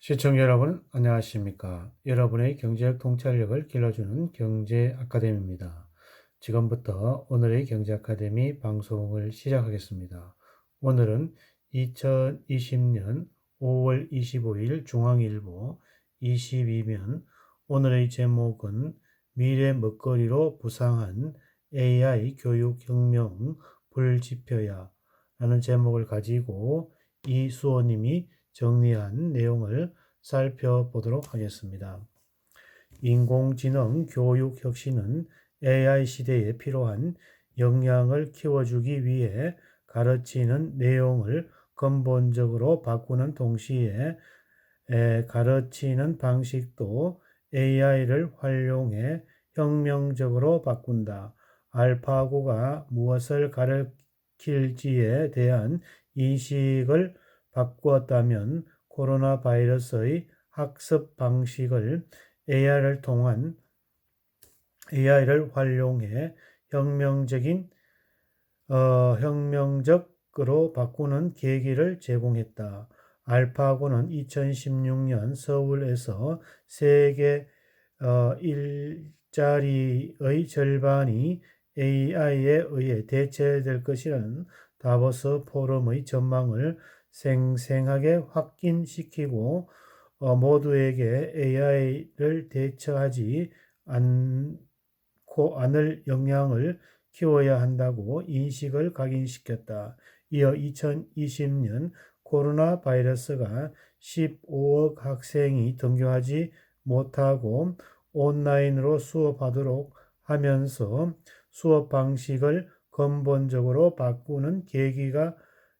시청자 여러분, 안녕하십니까? 여러분의 경제적 통찰력을 길러주는 경제 아카데미입니다. 지금부터 오늘의 경제 아카데미 방송을 시작하겠습니다. 오늘은 2020년 5월 25일 중앙일보 22면 오늘의 제목은 미래 먹거리로 부상한 AI 교육혁명 불지펴야 라는 제목을 가지고 이수호님이 정리한 내용을 살펴보도록 하겠습니다. 인공지능 교육 혁신은 AI 시대에 필요한 역량을 키워주기 위해 가르치는 내용을 근본적으로 바꾸는 동시에 가르치는 방식도 AI를 활용해 혁명적으로 바꾼다. 알파고가 무엇을 가르칠지에 대한 인식을 바꾸었다면 코로나 바이러스의 학습 방식을 AI를 활용해 혁명적으로 바꾸는 계기를 제공했다. 알파고는 2016년 서울에서 세계 일자리의 절반이 AI에 의해 대체될 것이라는 다보스 포럼의 전망을 생생하게 확인시키고 모두에게 AI를 대처하지 않을 역량을 키워야 한다고 인식을 각인시켰다. 이어 2020년 코로나 바이러스가 15억 학생이 등교하지 못하고 온라인으로 수업하도록 하면서 수업 방식을 근본적으로 바꾸는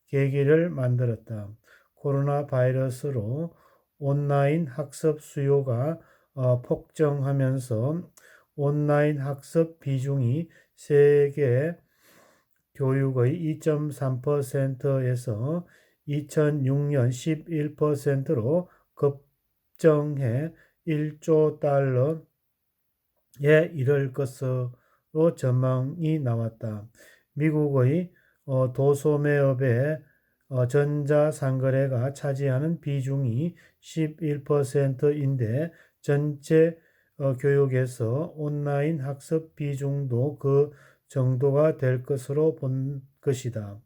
계기를 만들었다. 코로나 바이러스로 온라인 학습 수요가 폭증하면서 온라인 학습 비중이 세계 교육의 2.3%에서 2006년 11%로 급증해 1조 달러에 이를 것으로 전망이 나왔다. 미국의 도소매업의 전자상거래가 차지하는 비중이 11%인데 전체 교육에서 온라인 학습 비중도 그 정도가 될 것으로 본 것이다.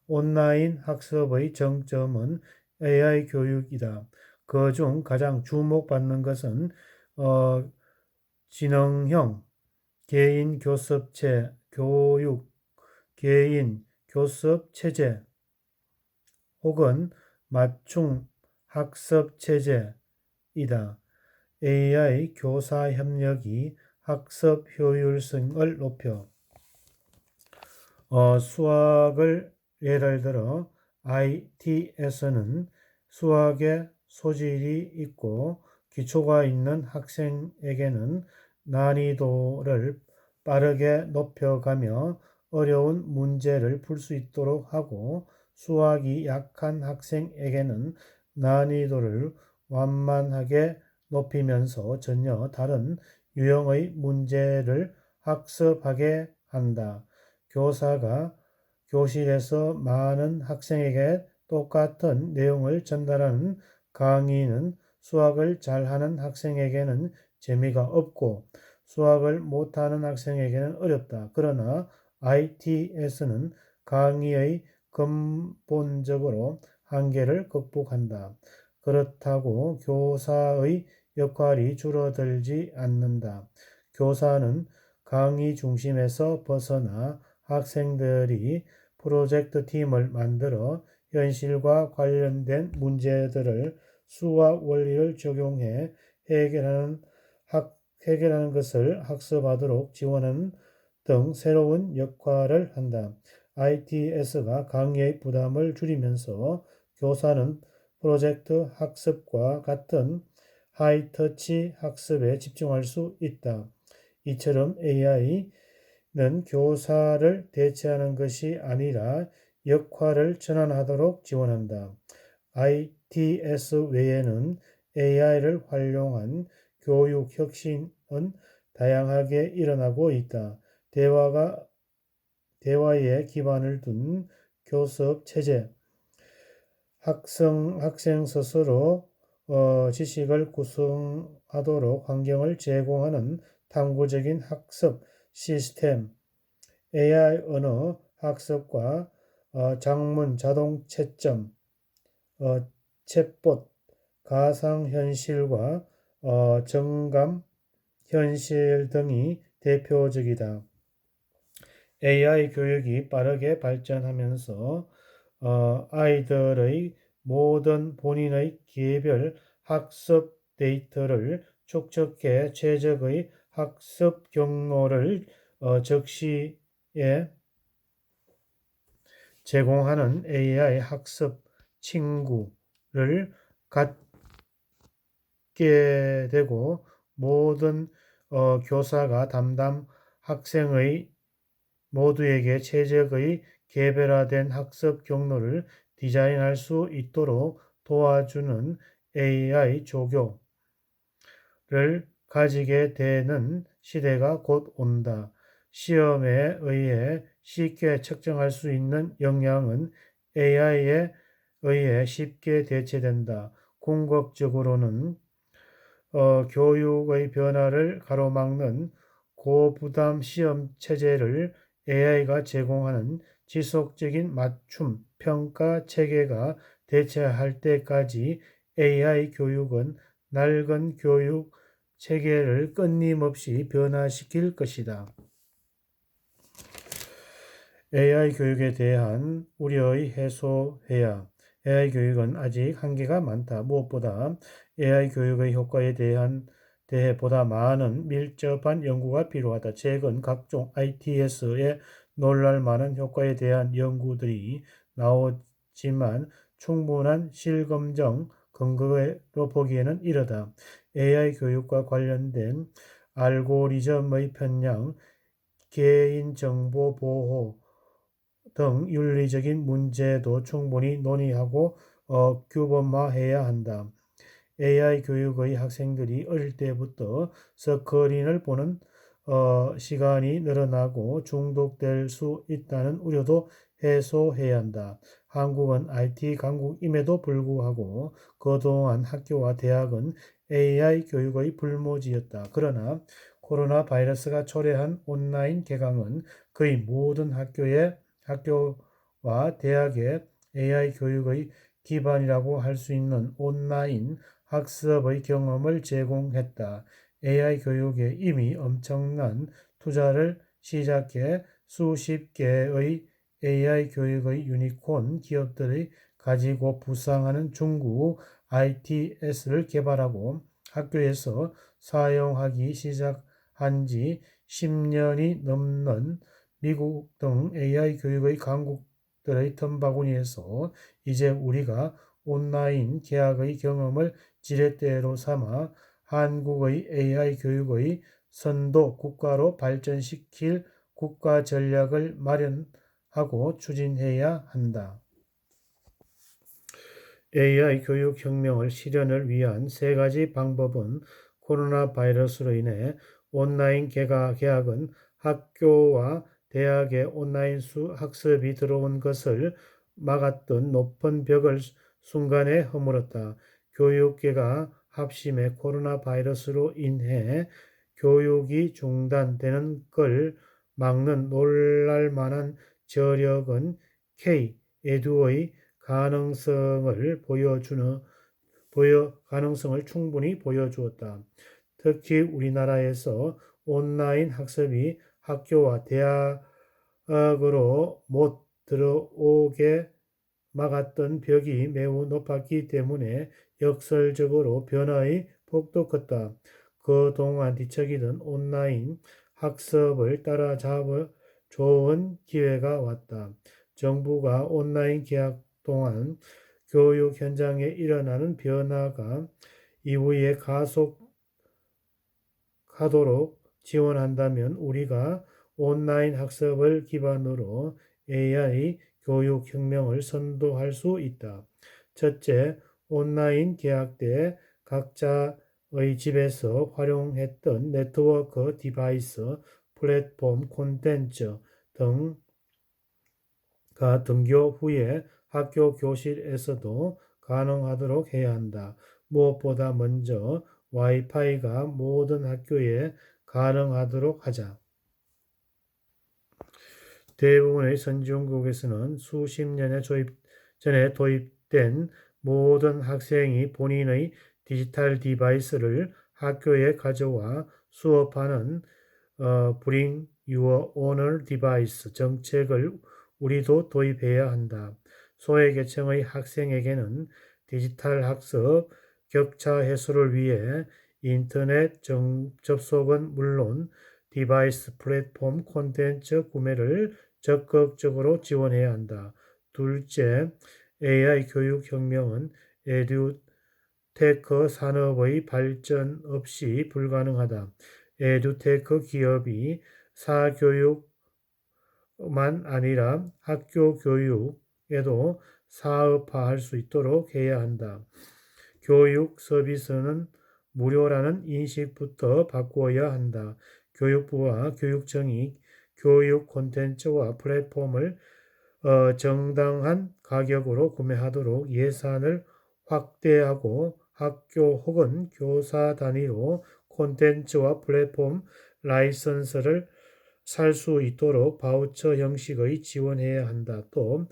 온라인 학습의 정점은 AI 교육이다. 그중 가장 주목받는 것은 지능형 개인 교습 체제 혹은 맞춤 학습 체제이다. AI 교사 협력이 학습 효율성을 높여 수학을 예를 들어 IT에서는 수학에 소질이 있고 기초가 있는 학생에게는 난이도를 빠르게 높여가며 어려운 문제를 풀 수 있도록 하고 수학이 약한 학생에게는 난이도를 완만하게 높이면서 전혀 다른 유형의 문제를 학습하게 한다. 교사가 교실에서 많은 학생에게 똑같은 내용을 전달하는 강의는 수학을 잘하는 학생에게는 재미가 없고 수학을 못하는 학생에게는 어렵다. 그러나 IT에서는 강의의 근본적으로 한계를 극복한다. 그렇다고 교사의 역할이 줄어들지 않는다. 교사는 강의 중심에서 벗어나 학생들이 프로젝트 팀을 만들어 현실과 관련된 문제들을 수학 원리를 적용해 해결하는 것을 학습하도록 지원하는 등 새로운 역할을 한다. ITS가 강의의 부담을 줄이면서 교사는 프로젝트 학습과 같은 하이터치 학습에 집중할 수 있다. 이처럼 AI는 교사를 대체하는 것이 아니라 역할을 전환하도록 지원한다. ITS 외에는 AI를 활용한 교육 혁신은 다양하게 일어나고 있다. 대화에 기반을 둔 교습 체제, 학생 스스로 지식을 구성하도록 환경을 제공하는 탐구적인 학습 시스템, AI 언어 학습과 장문 자동 채점, 챗봇, 가상현실과 정감 현실 등이 대표적이다. AI 교육이 빠르게 발전하면서 아이들의 모든 본인의 개별 학습 데이터를 축적해 최적의 학습 경로를 적시에 제공하는 AI 학습 친구를 갖게 되고 모든 교사가 담당 학생의 모두에게 최적의 개별화된 학습 경로를 디자인할 수 있도록 도와주는 AI 조교를 가지게 되는 시대가 곧 온다. 시험에 의해 쉽게 측정할 수 있는 역량은 AI에 의해 쉽게 대체된다. 궁극적으로는 교육의 변화를 가로막는 고부담 시험 체제를 AI가 제공하는 지속적인 맞춤 평가 체계가 대체할 때까지 AI 교육은 낡은 교육 체계를 끊임없이 변화시킬 것이다. AI 교육에 대한 우려의 해소해야. AI 교육은 아직 한계가 많다. 무엇보다 AI 교육의 효과에 대해 보다 많은 밀접한 연구가 필요하다. 최근 각종 ITS에 놀랄 만한 효과에 대한 연구들이 나오지만 충분한 실검정 근거로 보기에는 이르다. AI 교육과 관련된 알고리즘의 편향, 개인정보 보호 등 윤리적인 문제도 충분히 논의하고 규범화해야 한다. AI 교육의 학생들이 어릴 때부터 스크린을 보는 시간이 늘어나고 중독될 수 있다는 우려도 해소해야 한다. 한국은 IT 강국임에도 불구하고 그동안 학교와 대학은 AI 교육의 불모지였다. 그러나 코로나 바이러스가 초래한 온라인 개강은 거의 모든 학교와 대학의 AI 교육의 기반이라고 할 수 있는 온라인 학습의 경험을 제공했다. AI 교육에 이미 엄청난 투자를 시작해 수십 개의 AI 교육의 유니콘 기업들이 가지고 부상하는 중국 ITS를 개발하고 학교에서 사용하기 시작한 지 10년이 넘는 미국 등 AI 교육의 강국들의 틈바구니에서 이제 우리가 온라인 개학의 경험을 지렛대로 삼아 한국의 AI 교육의 선도 국가로 발전시킬 국가 전략을 마련하고 추진해야 한다. AI 교육 혁명을 실현을 위한 세 가지 방법은 코로나 바이러스로 인해 온라인 개학은 학교와 대학의 온라인 학습이 들어온 것을 막았던 높은 벽을 순간에 허물었다. 교육계가 합심해 코로나 바이러스로 인해 교육이 중단되는 걸 막는 놀랄만한 저력은 K-에듀의 가능성을 충분히 보여주었다. 특히 우리나라에서 온라인 학습이 학교와 대학으로 못 들어오게 막았던 벽이 매우 높았기 때문에 역설적으로 변화의 폭도 컸다. 그동안 뒤척이던 온라인 학습을 따라잡을 좋은 기회가 왔다. 정부가 온라인 개학 동안 교육 현장에 일어나는 변화가 이후에 가속하도록 지원한다면 우리가 온라인 학습을 기반으로 AI 교육 혁명을 선도할 수 있다. 첫째, 온라인 개학 때 각자의 집에서 활용했던 네트워크 디바이스, 플랫폼 콘텐츠 등가 등교 후에 학교 교실에서도 가능하도록 해야 한다. 무엇보다 먼저 와이파이가 모든 학교에 가능하도록 하자. 대부분의 선진국에서는 수십 년에 전에 도입된 모든 학생이 본인의 디지털 디바이스를 학교에 가져와 수업하는 Bring Your Own Device 정책을 우리도 도입해야 한다. 소외계층의 학생에게는 디지털 학습 격차 해소를 위해 인터넷 접속은 물론 디바이스 플랫폼 콘텐츠 구매를 적극적으로 지원해야 한다. 둘째, AI 교육 혁명은 에듀테크 산업의 발전 없이 불가능하다. 에듀테크 기업이 사교육만 아니라 학교 교육에도 사업화할 수 있도록 해야 한다. 교육 서비스는 무료라는 인식부터 바꾸어야 한다. 교육부와 교육청이 교육 콘텐츠와 플랫폼을 정당한 가격으로 구매하도록 예산을 확대하고 학교 혹은 교사 단위로 콘텐츠와 플랫폼 라이선스를 살 수 있도록 바우처 형식의 지원해야 한다. 또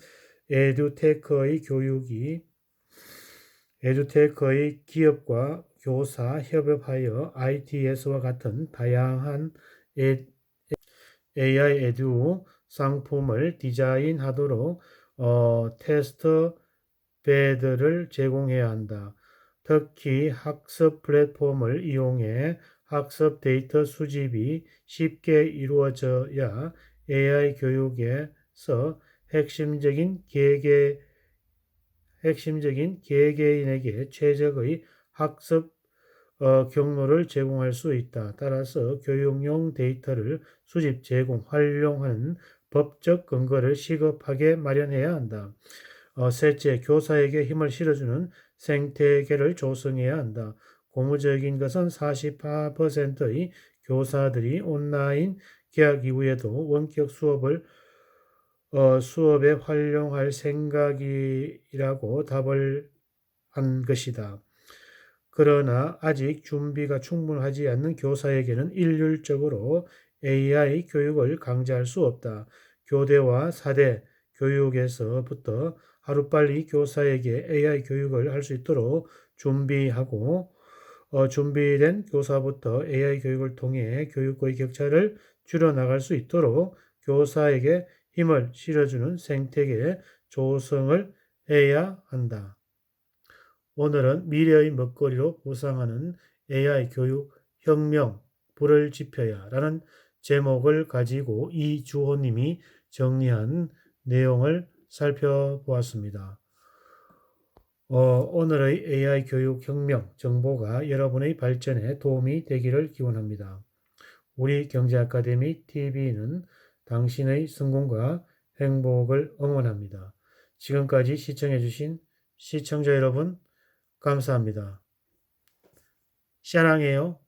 에듀테크의 기업과 교사 협업하여 ITS와 같은 다양한 AI 에듀 상품을 디자인하도록 테스트 베드를 제공해야 한다. 특히 학습 플랫폼을 이용해 학습 데이터 수집이 쉽게 이루어져야 AI 교육에서 핵심적인 개개인에게 최적의 학습 경로를 제공할 수 있다. 따라서 교육용 데이터를 수집, 제공, 활용하는 법적 근거를 시급하게 마련해야 한다. 셋째, 교사에게 힘을 실어주는 생태계를 조성해야 한다. 고무적인 것은 48%의 교사들이 온라인 개학 이후에도 원격 수업에 활용할 생각이라고 답을 한 것이다. 그러나 아직 준비가 충분하지 않는 교사에게는 일률적으로 AI 교육을 강제할 수 없다. 교대와 사대 교육에서부터 하루빨리 교사에게 AI 교육을 할 수 있도록 준비하고 준비된 교사부터 AI 교육을 통해 교육의 격차를 줄여나갈 수 있도록 교사에게 힘을 실어주는 생태계 조성을 해야 한다. 오늘은 미래의 먹거리로 부상하는 AI 교육 혁명 불을 지펴야 라는 제목을 가지고 이주호님이 정리한 내용을 살펴보았습니다. 오늘의 AI 교육 혁명 정보가 여러분의 발전에 도움이 되기를 기원합니다. 우리 경제아카데미 TV는 당신의 성공과 행복을 응원합니다. 지금까지 시청해주신 시청자 여러분 감사합니다. 사랑해요.